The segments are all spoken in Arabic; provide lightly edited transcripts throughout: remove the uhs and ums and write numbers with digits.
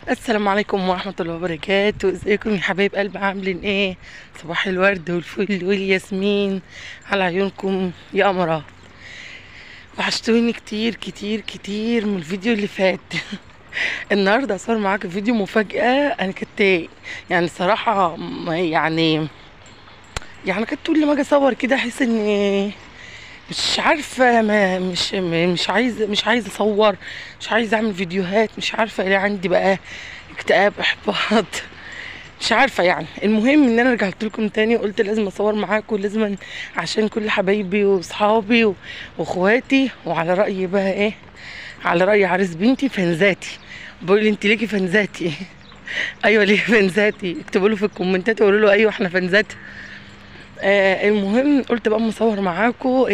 السلام عليكم ورحمة الله وبركاته. ازيكم يا حبايب قلب؟ عاملين ايه؟ صباح الورد والفل والياسمين على عيونكم يا قمرات. وحشتوني كتير كتير كتير من الفيديو اللي فات. النهارده هصور معاكم فيديو مفاجأة. انا كنت يعني صراحة يعني كنت كل ما اجي اصور كده احس ان مش عارفة، ما مش عايزة اصور، مش عايزة اعمل فيديوهات، مش عارفة ليه عندي بقى اكتئاب، احباط. مش عارفه يعني. المهم ان انا رجعت لكم تاني وقلت لازم اصور معاكم، لازم عشان كل حبايبي واصحابي واخواتي. وعلى رايي بقى ايه، على راي عريس بنتي فنزاتي. بقول لي انت ليكي فنزاتي؟ ايوه ليه فنزاتي؟ اكتبوا له في الكومنتات وقولوا له ايوه احنا فنزاتي. المهم قلت بقى اما اصور معاكم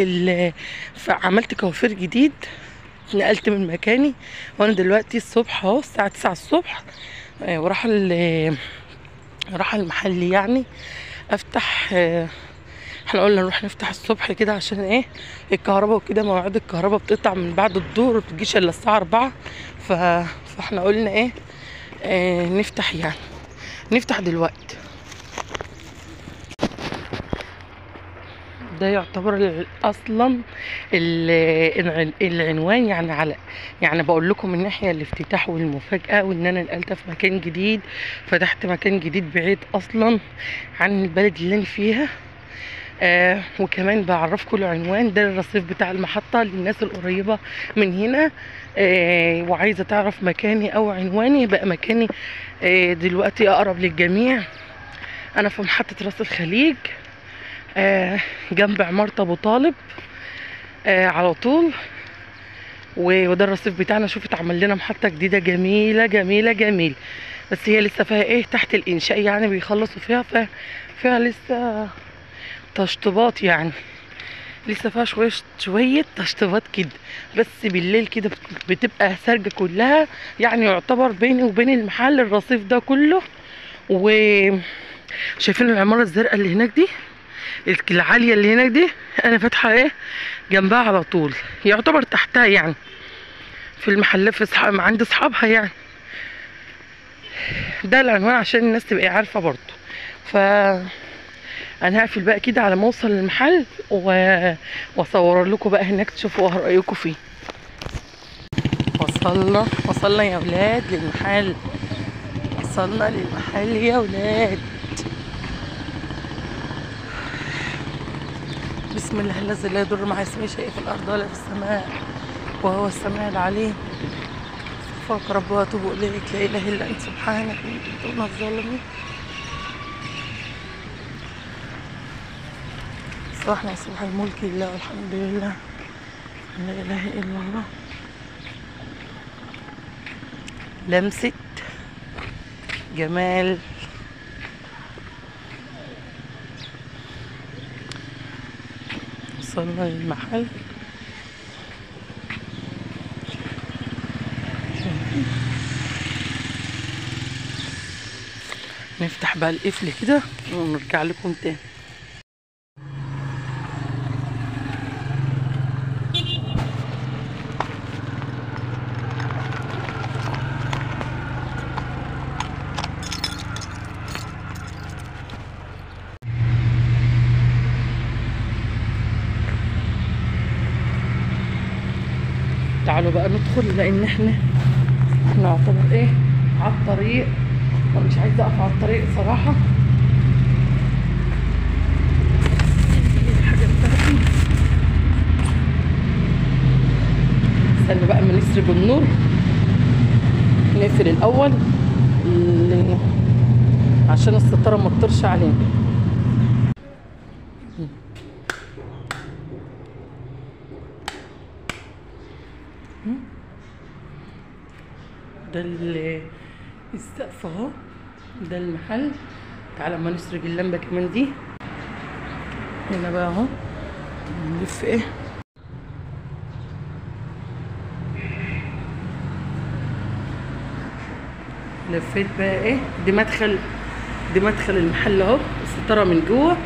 فعملت كوافير جديد. نقلت من مكاني وانا دلوقتي الصبح اهو الساعه 9 الصبح. راح المحل يعني افتح. احنا قلنا نروح نفتح الصبح كده عشان ايه، الكهرباء وكده، مواعيد الكهرباء بتقطع من بعد الظهر، بتجيش الا الساعه 4. فاحنا قلنا ايه، نفتح يعني، نفتح دلوقتي. ده يعتبر اصلا العنوان يعني، على يعني بقول لكم من ناحيه الافتتاح والمفاجاه، وان انا نقلت في مكان جديد، فتحت مكان جديد بعيد اصلا عن البلد اللي انا فيها. وكمان بعرفكم العنوان ده، الرصيف بتاع المحطه للناس القريبه من هنا. وعايزه تعرف مكاني او عنواني، بقى مكاني دلوقتي اقرب للجميع. انا في محطه راس الخليج، جنب عمارة ابو طالب، على طول. وده الرصيف بتاعنا. شوف اتعمل لنا محطة جديدة جميلة جميلة جميل، بس هي لسه فيها ايه، تحت الانشاء يعني، بيخلصوا فيها، فيها لسه تشطيبات يعني، لسه فيها شوية تشطيبات كده. بس بالليل كده بتبقى سارجة كلها يعني، يعتبر بيني وبين المحل الرصيف ده كله. وشايفين العمارة الزرقاء اللي هناك دي، العالية اللي هناك دي، انا فاتحة ايه جنبها على طول، يعتبر تحتها يعني، في المحلات، في عند اصحابها يعني. ده العنوان عشان الناس تبقى عارفة برضو. ف انا هقفل بقى كده على ما اوصل للمحل واصور لكم بقى هناك تشوفوا رايكم فيه. وصلنا يا ولاد للمحل، وصلنا للمحل يا ولاد. بسم الله الذي لا يضر مع اسمه شيء في الارض ولا في السماء وهو السميع العليم. استغفرك رب واتوب اليك، لا اله الا انت سبحانك اني كنت من الظالمين. صباحنا صباح الملك لله والحمد لله، لا اله الا الله. لمسة جمال. وصلنا للمحل. نفتح بقى القفل كده ونرجع لكم تاني. تعالوا بقى ندخل، لان احنا نعتبر ايه على الطريق، ومش عايزه اقف على الطريق صراحه. الحاجه بتاعتي، استنى بقى اما نسرب النور، نقفل الاول عشان الستاره ما تطرش علينا. ده السقف اهو، ده المحل. تعالى اما نسرج اللمبه كمان دي هنا بقى اهو، نلف ايه، لفيت بقى ايه، دي مدخل المحل اهو. الستاره من جوه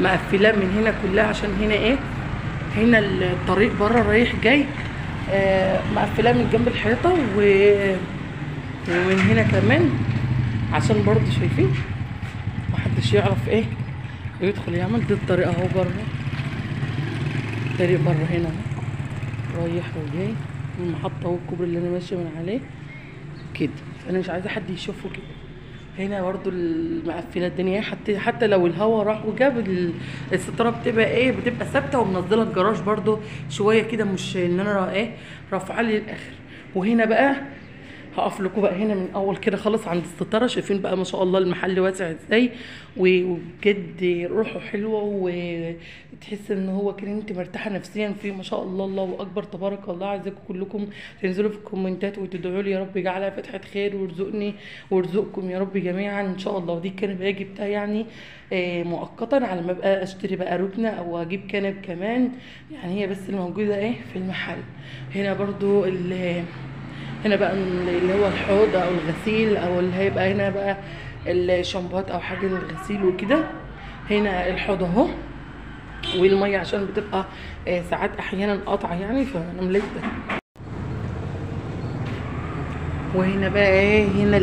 مقفلاه من هنا كلها، عشان هنا ايه، هنا الطريق بره رايح جاي، مقفلاه من جنب الحيطه ومن هنا كمان عشان برضه شايفين محدش يعرف ايه يدخل يعمل. دي الطريقة اهو بره، طريق بره هنا رايح وجاي، المحطة والكوبري اللي انا ماشية من عليه كده. انا مش عايزة حد يشوفه كده. هنا برضو المقفله الدنيا، حتى لو الهوا راح وجاب الستاره بتبقى ايه، بتبقى ثابته ومنزله الجراج برضو شويه كده، مش ان انا ايه رافعه لي للاخر. وهنا بقى هقف لكم بقى هنا من اول كده خالص عند الستاره. شايفين بقى ما شاء الله المحل واسع ازاي، وبجد روحه حلوه، وتحس ان هو كده انت مرتاحه نفسيا فيه. ما شاء الله الله اكبر تبارك الله. عايزاكم كلكم تنزلوا في الكومنتات وتدعوا لي يا رب يجعلها فتحه خير ويرزقني ويرزقكم يا رب جميعا ان شاء الله. ودي كان باجي بتاعي يعني مؤقتا على ما ابقى اشتري بقى ركنه او اجيب كنب كمان، يعني هي بس الموجوده ايه في المحل. هنا برضو هنا بقى اللي هو الحوض او الغسيل، او اللي هيبقى هنا بقى الشامبوهات او حاجه للغسيل وكده. هنا الحوض اهو، والميه عشان بتبقى ساعات احيانا قطعه يعني، فانا مليت ده. وهنا بقى ايه، هنا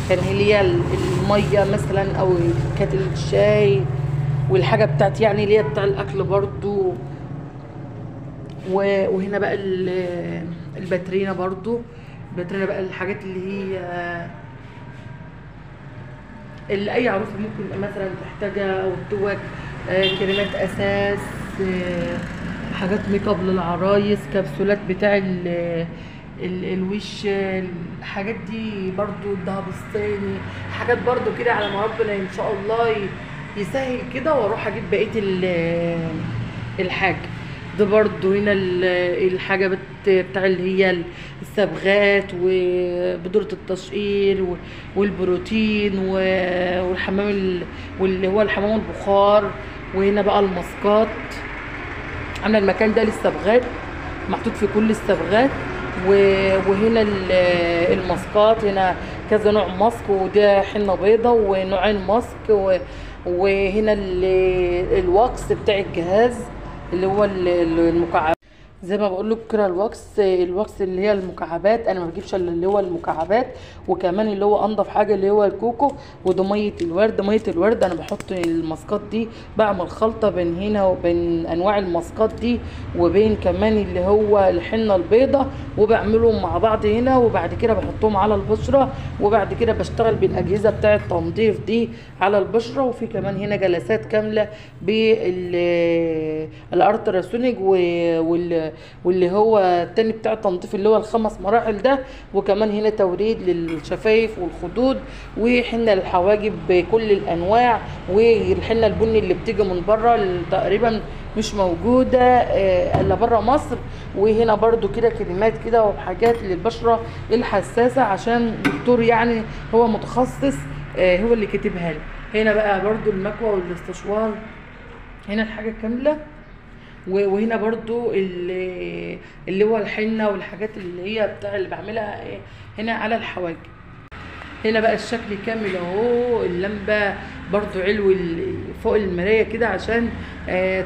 كان هي الميه مثلا او كاتل الشاي والحاجه بتاعت يعني اللي هي بتاع الاكل برضو. وهنا بقى الباترينا برضو، الباترينا بقى الحاجات اللي اي عروسه ممكن مثلا تحتاجها، او التوك، كريمات اساس، حاجات ميك اب للعرايس، كبسولات بتاع الوش، الحاجات دي برضو، الدهب الصيني، حاجات برضو كده على ما ربنا ان شاء الله يسهل كده، واروح اجيب بقيه الحاجه. ده برضو هنا الحاجة بتاع اللي هي الصبغات وبذرة التشقير والبروتين والحمام واللي هو الحمام البخار. وهنا بقى الماسكات، عامله المكان ده للصبغات، محطوط في كل الصبغات. وهنا الماسكات، هنا كذا نوع ماسك، وده حنة بيضة ونوعين ماسك. وهنا الواكس بتاع الجهاز اللي هو المكعبات، زي ما بقول لكم كده الواكس اللي هي المكعبات. انا ما بجيبش اللي هو المكعبات، وكمان اللي هو انضف حاجه اللي هو الكوكو. وده ميه الورد انا بحط الماسكات دي، بعمل خلطه بين هنا وبين انواع الماسكات دي، وبين كمان اللي هو الحنه البيضه، وبعملهم مع بعض هنا، وبعد كده بحطهم على البشره، وبعد كده بشتغل بالاجهزه بتاعه التنظيف دي على البشره. وفي كمان هنا جلسات كامله بالارتراسونيك واللي هو التاني بتاع التنظيف اللي هو ال5 مراحل ده. وكمان هنا توريد للشفايف والخدود، وحنه للحواجب بكل الانواع، والحنه البني اللي بتيجي من بره تقريبا مش موجوده الا بره مصر. وهنا برضو كده كريمات كده وحاجات للبشره الحساسه، عشان دكتور يعني هو متخصص هو اللي كاتبها لي. هنا بقى برضو المكوى والاستشوار، هنا الحاجه كامله. وهنا برضو اللي هو الحنه والحاجات اللي هي بتاع اللي بعملها هنا على الحواجب. هنا بقى الشكل كامل اهو، اللمبه برضو علو فوق المرايه كده عشان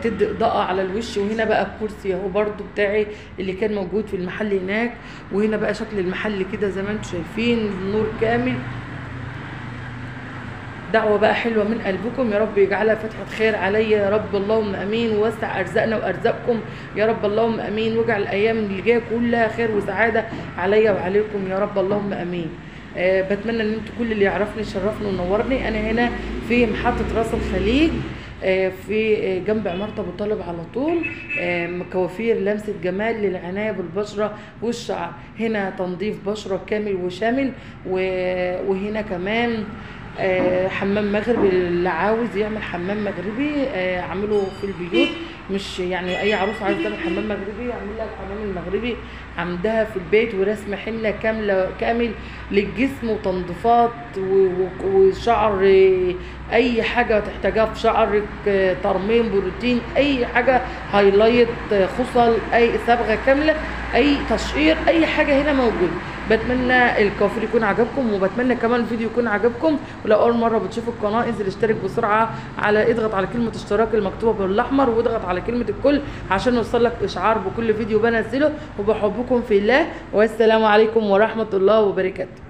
تدي اضاءه على الوش. وهنا بقى الكرسي اهو برضو بتاعي اللي كان موجود في المحل هناك. وهنا بقى شكل المحل كده زي ما انتم شايفين، نور كامل. دعوة بقى حلوة من قلبكم، يا رب يجعلها فتحة خير عليا يا رب اللهم امين، ووسع ارزاقنا وارزاقكم يا رب اللهم امين، واجعل الايام اللي جايه كلها خير وسعاده عليا وعليكم يا رب اللهم امين. بتمنى ان انتوا كل اللي يعرفني يشرفني ونورني. انا هنا في محطة راس الخليج، في جنب عمارة ابو طالب على طول، كوافير لمسة جمال للعناية بالبشرة والشعر. هنا تنظيف بشرة كامل وشامل. وهنا كمان حمام مغربي، اللي عاوز يعمل حمام مغربي اعمله في البيوت، مش يعني اي عروسه عايزه تعمل حمام مغربي يعمل لها الحمام المغربي عندها في البيت، ورسم حنه كامل للجسم، وتنظيفات وشعر، اي حاجه تحتاجها في شعرك، ترميم، بروتين، اي حاجه، هايلايت، خصل، اي صبغه كامله، اي تشقير، اي حاجه هنا موجوده. بتمنى الكوافير يكون عجبكم، وبتمنى كمان الفيديو يكون عجبكم. ولو اول مره بتشوفوا القناه انزل اشترك بسرعه، اضغط على كلمه اشتراك المكتوبه بالاحمر، واضغط على كلمه الكل عشان يوصلك اشعار بكل فيديو بنزله. وبحبكم في الله، والسلام عليكم ورحمه الله وبركاته.